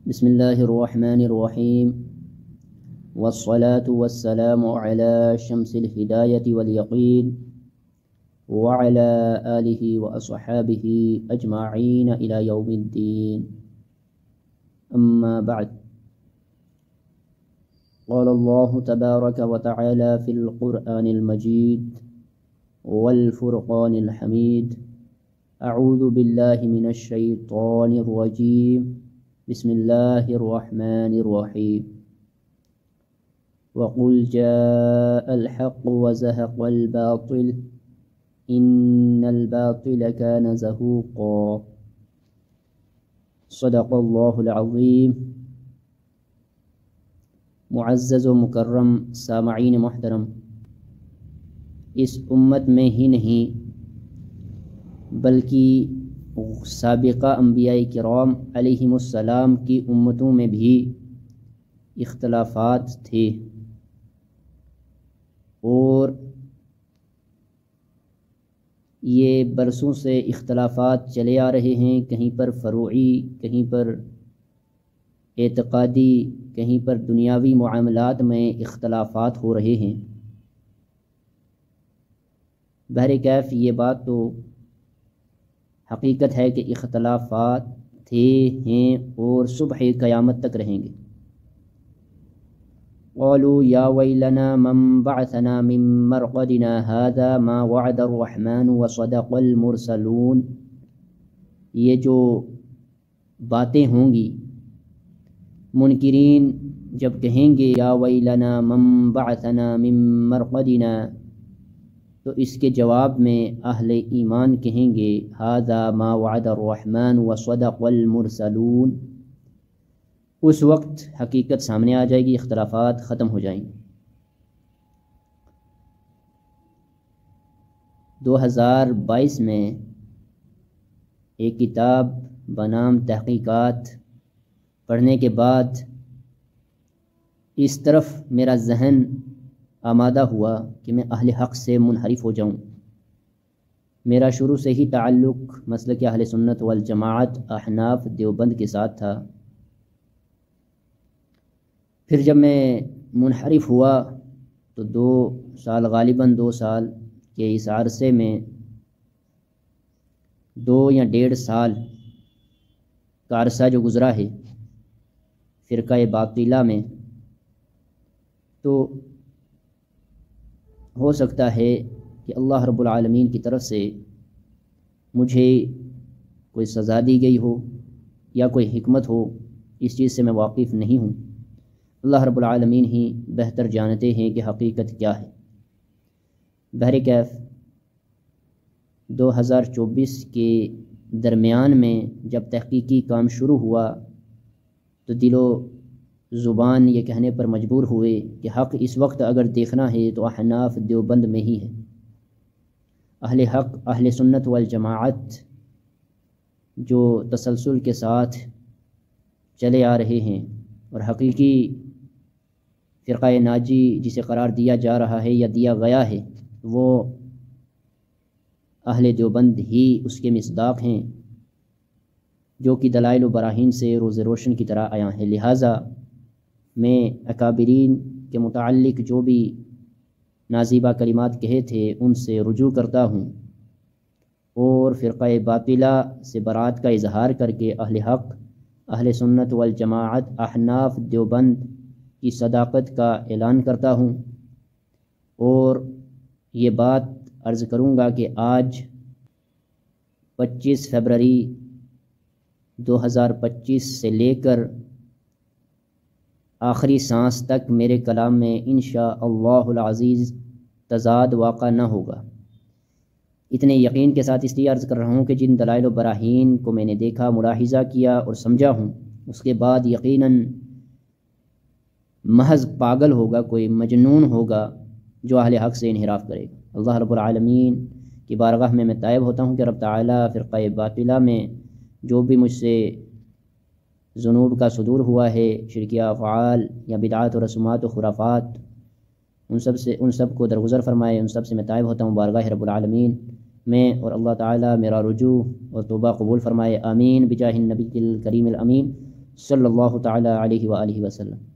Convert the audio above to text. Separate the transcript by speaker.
Speaker 1: بسم الله الرحمن الرحيم والصلاة والسلام على شمس الهداية واليقين وعلى آله وأصحابه أجمعين إلى يوم الدين. أما بعد، قال الله تبارك وتعالى في القرآن المجيد والفرقان الحميد: أعوذ بالله من الشيطان الرجيم، بسم الله الرحمن الرحيم. وقل جاء الحق وزهق الباطل إن الباطل كان زهوقا. صدق اللہ العظیم. معزز و مکرم سامعین محترم، اس امت میں ہی نہیں بلکہ سابقہ انبیاء کرام علیہم السلام کی امتوں میں بھی اختلافات تھے، اور یہ برسوں سے اختلافات چلے آ رہے ہیں، کہیں پر فروعی، کہیں پر اعتقادی، کہیں پر دنیاوی معاملات میں اختلافات ہو رہے ہیں۔ بہرکیف یہ بات تو حقیقت ہے کہ اختلافات تھے، ہیں اور صبح قیامت تک رہیں گے۔ قالوا یا ویلنا من بعثنا من مرقدنا هذا ما وعد الرحمن وصدق المرسلون، یہ جو باتیں ہوں گی، منکرین جب کہیں گے یا ویلنا من بعثنا من مرقدنا، تو اس کے جواب میں اہل ایمان کہیں گے ھذا ما وعد الرحمن وصدق المرسلون۔ اس وقت حقیقت سامنے آ جائے گی، اختلافات ختم ہو جائیں گے۔ 2022 میں ایک کتاب بنام تحقیقات پڑھنے کے بعد اس طرف میرا ذہن آمادہ ہوا کہ میں اہل حق سے منحرف ہو جاؤں۔ میرا شروع سے ہی تعلق مسلک اہل سنت والجماعت احناف دیوبند کے ساتھ تھا۔ پھر جب میں منحرف ہوا تو 2 سال، غالباً 2 سال کے اس عرصے میں 2 یا 1.5 سال کا عرصہ جو گزرا ہے فرقہ باطلہ میں، تو ہو سکتا ہے کہ اللہ رب العالمین کی طرف سے مجھے کوئی سزا دی گئی ہو یا کوئی حکمت ہو، اس چیز سے میں واقف نہیں ہوں۔ اللہ رب العالمین ہی بہتر جانتے ہیں کہ حقیقت کیا ہے۔ بہرکیف 2024 کے درمیان میں جب تحقیقی کام شروع ہوا تو دل و زبان یہ کہنے پر مجبور ہوئے کہ حق اس وقت اگر دیکھنا ہے تو احناف دیوبند میں ہی ہے۔ اہل حق، اہل سنت والجماعت جو تسلسل کے ساتھ چلے آ رہے ہیں اور حقیقی فرقہ ناجی جسے قرار دیا جا رہا ہے یا دیا گیا ہے، وہ اہل دیوبند ہی اس کے مصداق ہیں، جو کہ دلائل و براہین سے روز روشن کی طرح آیا ہے۔ لہٰذا میں اکابرین کے متعلق جو بھی نازیبہ کلمات کہے تھے ان سے رجوع کرتا ہوں، اور فرقہ باطلہ سے برات کا اظہار کر کے اہل حق، اہل سنت والجماعت احناف دیوبند کی صداقت کا اعلان کرتا ہوں، اور یہ بات عرض کروں گا کہ آج 25 فروری 2025 سے لے کر آخری سانس تک میرے کلام میں انشاءاللہ العزیز تضاد واقع نہ ہوگا۔ اتنے یقین کے ساتھ اس لیے عرض کر رہا ہوں کہ جن دلائل و براہین کو میں نے دیکھا، ملاحظہ کیا اور سمجھا ہوں، اس کے بعد یقیناً محض پاگل ہوگا، کوئی مجنون ہوگا جو اہل حق سے انحراف کرے گا۔ اللہ رب العالمین کی بارگاہ میں طائب ہوتا ہوں کہ رب تعالیٰ فرقہ باطلہ میں جو بھی مجھ سے ذنوب کا صدور ہوا ہے، شرکیہ افعال یا بدعات و رسومات و خرافات، ان سب کو درگزر فرمائے۔ ان سب سے میں طائب ہوتا ہوں بارگاہ رب العالمین میں، اور اللہ تعالیٰ میرا رجوع اور توبہ قبول فرمائے، آمین بجاہ النبی الکریم الامین۔ صلی اللہ تعالی علیہ وآلہ وسلم۔